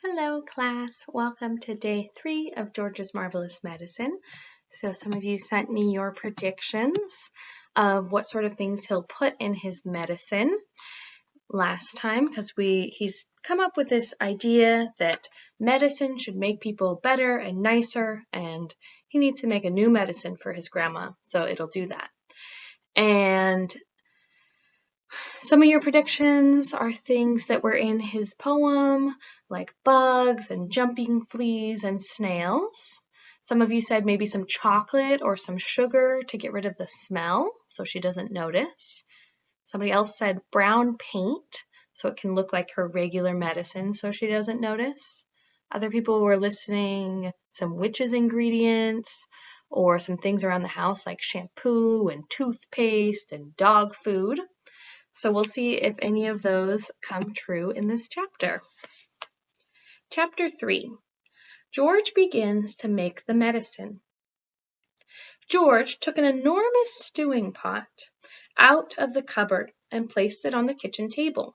Hello, class. Welcome to day 3 of George's Marvelous Medicine. So some of you sent me your predictions of what sort of things he'll put in his medicine last time because he's come up with this idea that medicine should make people better and nicer, and he needs to make a new medicine for his grandma, so it'll do that. And some of your predictions are things that were in his poem, like bugs and jumping fleas and snails. Some of you said maybe some chocolate or some sugar to get rid of the smell so she doesn't notice. Somebody else said brown paint so it can look like her regular medicine so she doesn't notice. Other people were listing some witch's ingredients or some things around the house like shampoo and toothpaste and dog food. So we'll see if any of those come true in this chapter. Chapter 3. George begins to make the medicine. George took an enormous stewing pot out of the cupboard and placed it on the kitchen table.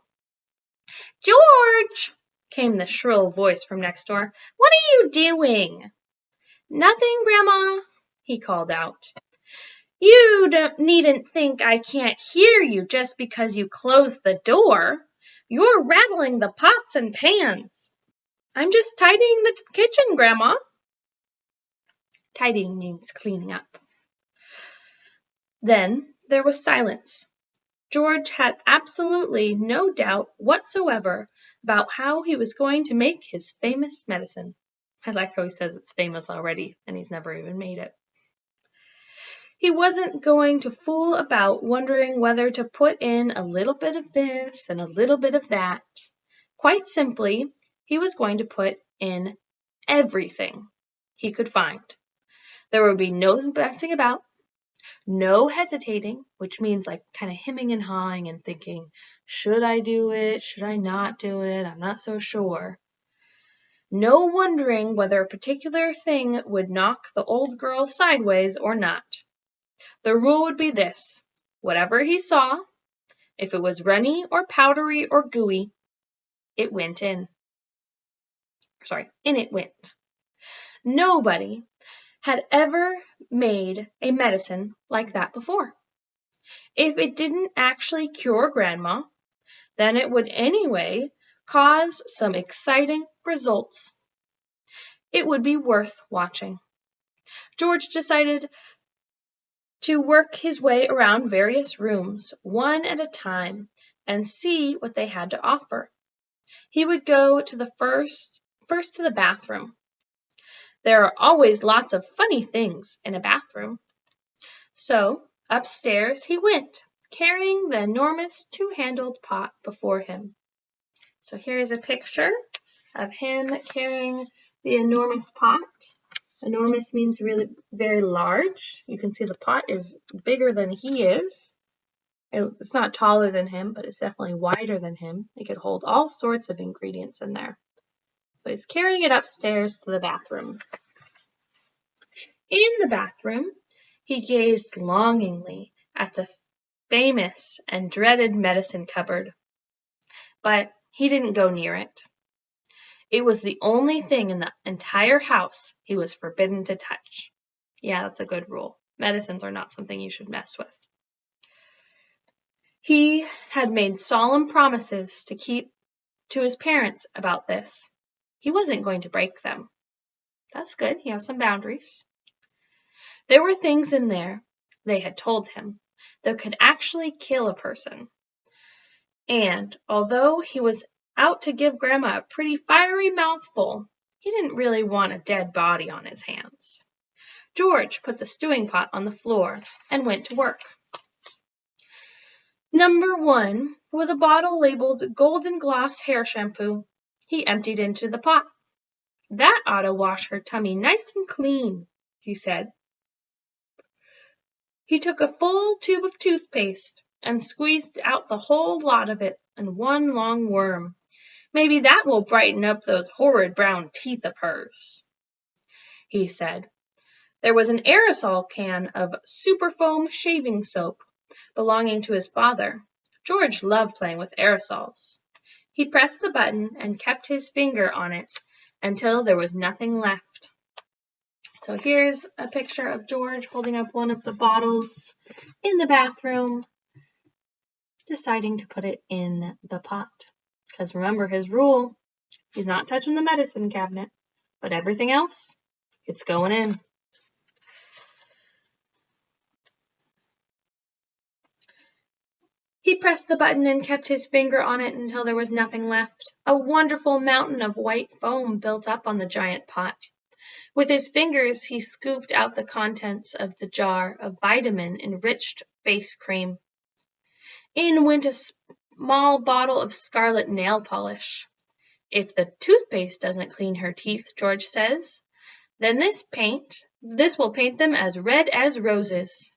"George!" came the shrill voice from next door. "What are you doing?" "Nothing, Grandma," he called out. "You needn't think I can't hear you just because you closed the door. You're rattling the pots and pans." "I'm just tidying the kitchen, Grandma." Tidying means cleaning up. Then there was silence. George had absolutely no doubt whatsoever about how he was going to make his famous medicine. I like how he says it's famous already, and he's never even made it. He wasn't going to fool about wondering whether to put in a little bit of this and a little bit of that. Quite simply, he was going to put in everything he could find. There would be no messing about, no hesitating, which means like kind of hemming and hawing and thinking, should I do it? Should I not do it? I'm not so sure. No wondering whether a particular thing would knock the old girl sideways or not. The rule would be this: whatever he saw, if it was runny or powdery or gooey, it went in. In it went. Nobody had ever made a medicine like that before. If it didn't actually cure Grandma, then it would anyway cause some exciting results. It would be worth watching. George decided to work his way around various rooms, one at a time, and see what they had to offer. He would go to the first to the bathroom. There are always lots of funny things in a bathroom. So upstairs he went, carrying the enormous two-handled pot before him. So here is a picture of him carrying the enormous pot. Enormous means really very large. You can see the pot is bigger than he is. It's not taller than him, but it's definitely wider than him. It could hold all sorts of ingredients in there. So he's carrying it upstairs to the bathroom. In the bathroom, he gazed longingly at the famous and dreaded medicine cupboard. But he didn't go near it. It was the only thing in the entire house he was forbidden to touch. Yeah, that's a good rule. Medicines are not something you should mess with. He had made solemn promises to keep to his parents about this. He wasn't going to break them. That's good. He has some boundaries. There were things in there, they had told him, that could actually kill a person. And although he was out to give Grandma a pretty fiery mouthful, he didn't really want a dead body on his hands. George put the stewing pot on the floor and went to work. Number 1 was a bottle labeled Golden Gloss Hair Shampoo. He emptied into the pot. "That ought to wash her tummy nice and clean," he said. He took a full tube of toothpaste and squeezed out the whole lot of it in one long worm. "Maybe that will brighten up those horrid brown teeth of hers," he said. There was an aerosol can of Superfoam shaving soap belonging to his father. George loved playing with aerosols. He pressed the button and kept his finger on it until there was nothing left. So here's a picture of George holding up one of the bottles in the bathroom, deciding to put it in the pot. Because remember his rule, he's not touching the medicine cabinet, but everything else, it's going in. He pressed the button and kept his finger on it until there was nothing left. A wonderful mountain of white foam built up on the giant pot. With his fingers, he scooped out the contents of the jar of vitamin-enriched face cream. In went a small bottle of scarlet nail polish. If the toothpaste doesn't clean her teeth, George says, then this will paint them as red as roses.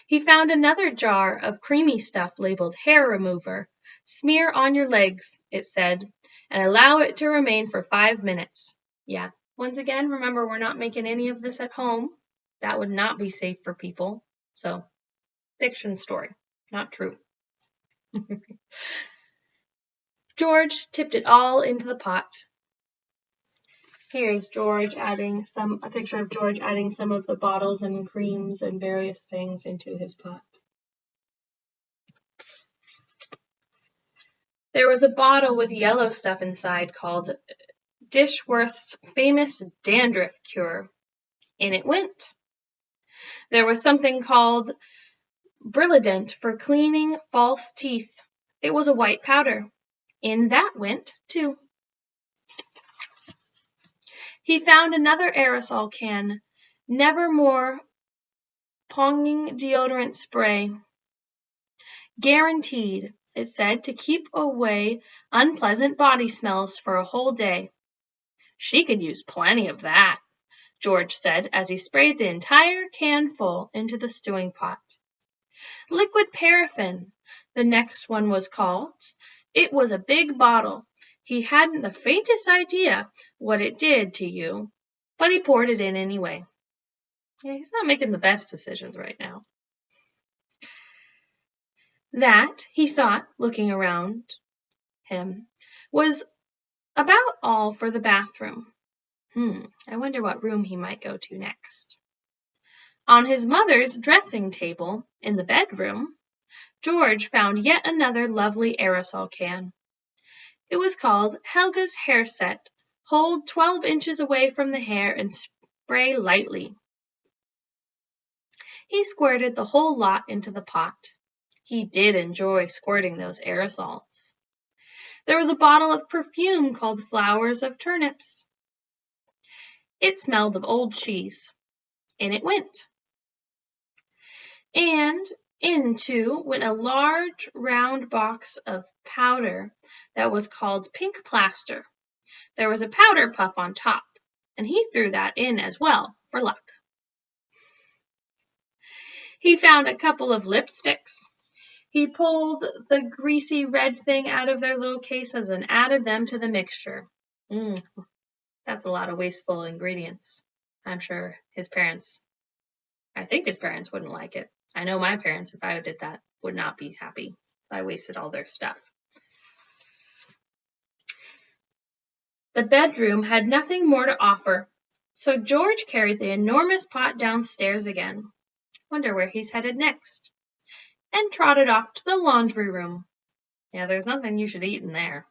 He found another jar of creamy stuff labeled hair remover. Smear on your legs, it said, and allow it to remain for 5 minutes. Yeah, once again, remember, we're not making any of this at home. That would not be safe for people. So, fiction story, not true. George tipped it all into the pot. Here's George a picture of George adding some of the bottles and creams and various things into his pot. There was a bottle with yellow stuff inside called Dishworth's famous dandruff cure. In it went. There was something called Brilliant for cleaning false teeth. It was a white powder. In that went, too. He found another aerosol can, Nevermore Ponging Deodorant Spray. Guaranteed, it said, to keep away unpleasant body smells for a whole day. She could use plenty of that, George said as he sprayed the entire can full into the stewing pot. Liquid paraffin, the next one was called. It was a big bottle. He hadn't the faintest idea what it did to you, but he poured it in anyway. Yeah, he's not making the best decisions right now. That, he thought, looking around him, was about all for the bathroom. I wonder what room he might go to next. On his mother's dressing table in the bedroom, George found yet another lovely aerosol can. It was called Helga's Hair Set. Hold 12 inches away from the hair and spray lightly. He squirted the whole lot into the pot. He did enjoy squirting those aerosols. There was a bottle of perfume called Flowers of Turnips. It smelled of old cheese. In it went. And into went a large round box of powder that was called pink plaster. There was a powder puff on top, and he threw that in as well, for luck. He found a couple of lipsticks. He pulled the greasy red thing out of their little cases and added them to the mixture. That's a lot of wasteful ingredients. I'm sure I think his parents wouldn't like it. I know my parents, if I did that, would not be happy if I wasted all their stuff. The bedroom had nothing more to offer, so George carried the enormous pot downstairs again. Wonder where he's headed next. And trotted off to the laundry room. Yeah, there's nothing you should eat in there.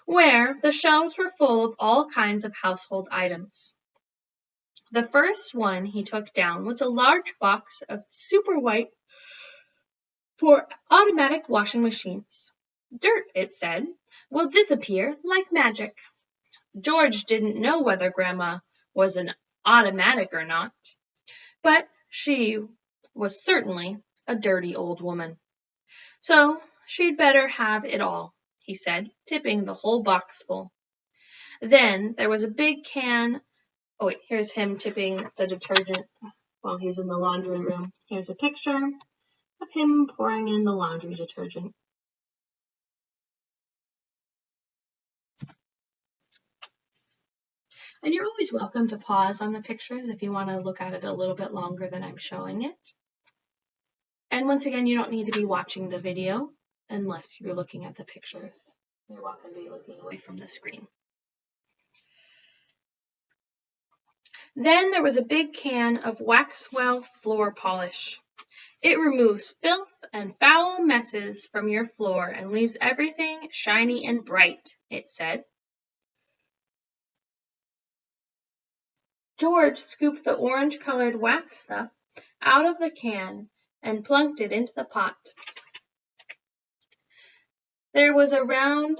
Where the shelves were full of all kinds of household items. The first one he took down was a large box of super white for automatic washing machines. Dirt, it said, will disappear like magic. George didn't know whether Grandma was an automatic or not, but she was certainly a dirty old woman. So she'd better have it all, he said, tipping the whole box full. Then there was a big can. Oh, wait, here's him tipping the detergent while he's in the laundry room. Here's a picture of him pouring in the laundry detergent. And you're always welcome to pause on the pictures if you want to look at it a little bit longer than I'm showing it. And once again, you don't need to be watching the video. unless you're looking at the pictures. You're welcome to be looking away from the screen. Then there was a big can of Waxwell floor polish. It removes filth and foul messes from your floor and leaves everything shiny and bright, it said. George scooped the orange-colored wax stuff out of the can and plunked it into the pot. There was a round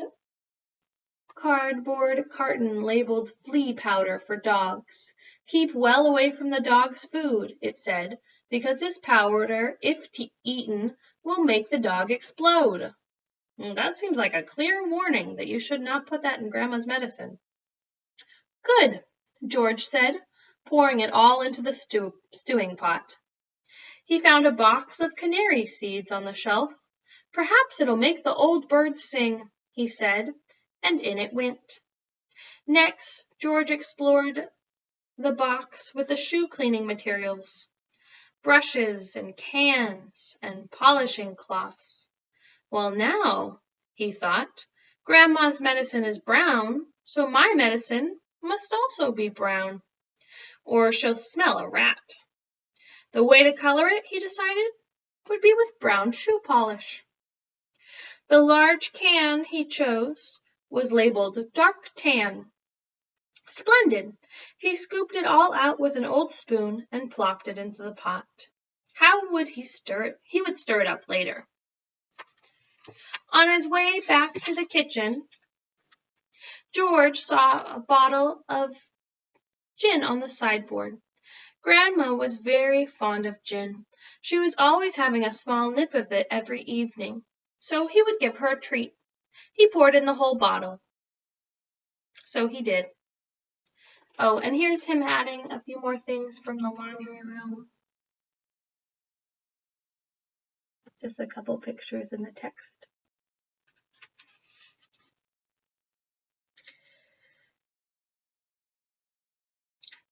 cardboard carton labeled flea powder for dogs. Keep well away from the dog's food, it said, because this powder, if eaten, will make the dog explode. That seems like a clear warning that you should not put that in Grandma's medicine. Good, George said, pouring it all into the stewing pot. He found a box of canary seeds on the shelf. Perhaps it'll make the old birds sing, he said, and in it went. Next, George explored the box with the shoe cleaning materials, brushes and cans and polishing cloths. Well, now, he thought, Grandma's medicine is brown, so my medicine must also be brown, or she'll smell a rat. The way to color it, he decided, would be with brown shoe polish. The large can he chose was labeled dark tan. Splendid! He scooped it all out with an old spoon and plopped it into the pot. How would he stir it? He would stir it up later. On his way back to the kitchen, George saw a bottle of gin on the sideboard. Grandma was very fond of gin. She was always having a small nip of it every evening, so he would give her a treat. He poured in the whole bottle. So he did. Oh, and here's him adding a few more things from the laundry room. Just a couple pictures in the text.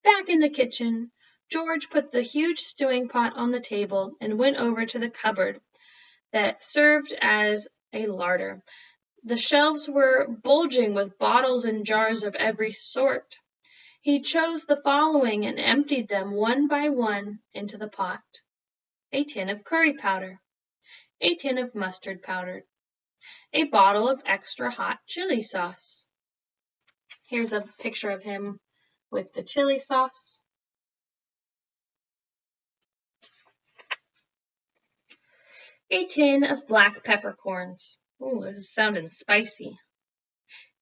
Back in the kitchen, George put the huge stewing pot on the table and went over to the cupboard that served as a larder. The shelves were bulging with bottles and jars of every sort. He chose the following and emptied them one by one into the pot. A tin of curry powder, a tin of mustard powder, a bottle of extra hot chili sauce. Here's a picture of him with the chili sauce. A tin of black peppercorns. Ooh, this is sounding spicy.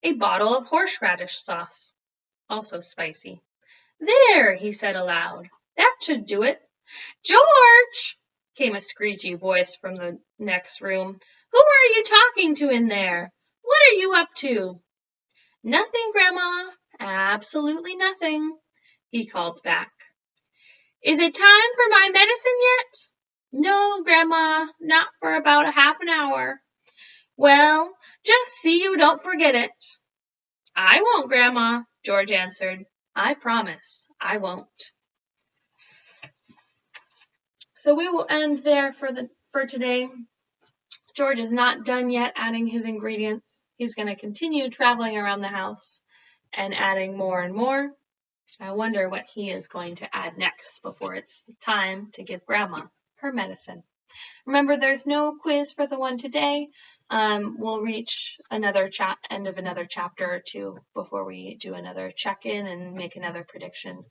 A bottle of horseradish sauce. Also spicy. There, he said aloud. That should do it. George, came a screechy voice from the next room. Who are you talking to in there? What are you up to? Nothing, Grandma. Absolutely nothing, he called back. Is it time for my medicine yet? No, Grandma, not for about a half an hour. Well, just see you don't forget it. I won't, Grandma, George answered. I promise I won't. So we will end there for today. George is not done yet adding his ingredients. He's going to continue traveling around the house and adding more and more. I wonder what he is going to add next before it's time to give Grandma her medicine. Remember, there's no quiz for the one today. We'll reach another end of another chapter or two before we do another check-in and make another prediction.